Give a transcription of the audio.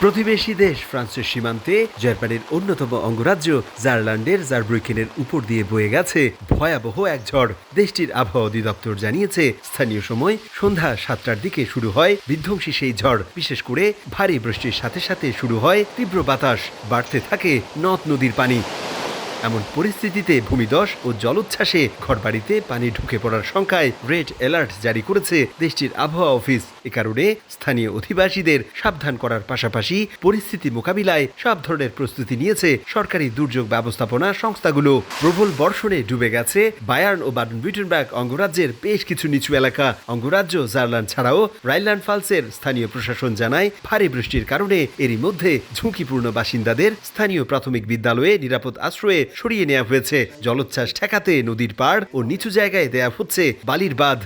প্রতিবেশী দেশ ফ্রান্সের সীমান্তে জার্মানির অন্যতম অঙ্গরাজ্য জার্লান্ডের জারব্রুকেনের উপর দিয়ে বয়ে গেছে ভয়াবহ এক ঝড়। দেশটির আবহাওয়া অধিদপ্তর জানিয়েছে, স্থানীয় সময় সন্ধ্যা 7টার দিকে শুরু হয় বিধ্বংসী সেই ঝড়। বিশেষ করে ভারী বৃষ্টির সাথে সাথে শুরু হয় তীব্র বাতাস, বাড়তে থাকে নদ নদীর পানি। এমন পরিস্থিতিতে ভূমিধস ও জলোচ্ছ্বাসে ঘরবাড়িতে পানি ঢুকে পড়ার শঙ্কায় রেড অ্যালার্ট জারি করেছে দেশটির আবহাওয়া অফিস। এ কারণে স্থানীয় অধিবাসীদের সাবধান করার পাশাপাশি পরিস্থিতি মোকাবিলায় সব ধরনের প্রস্তুতি নিয়েছে সরকারি দুর্যোগ ব্যবস্থাপনা সংস্থাগুলো। প্রবল বর্ষণে ডুবে গেছে বায়ার্ন ও বাডেন-ভিউর্টেনবার্গ অঙ্গরাজ্যের বেশ কিছু নিচু এলাকা। অঙ্গরাজ্য জার্লান্ড ছাড়াও রাইনল্যান্ড ফালসের স্থানীয় প্রশাসন জানায়, ভারী বৃষ্টির কারণে এরই মধ্যে ঝুঁকিপূর্ণ বাসিন্দাদের স্থানীয় প্রাথমিক বিদ্যালয়ে নিরাপদ আশ্রয়ে সরিয়ে নেওয়া হয়েছে। জলোচ্ছ্বাস ঠেকাতে নদীর পাড় ও নিচু জায়গায় দেয়া হচ্ছে বালির বাঁধ।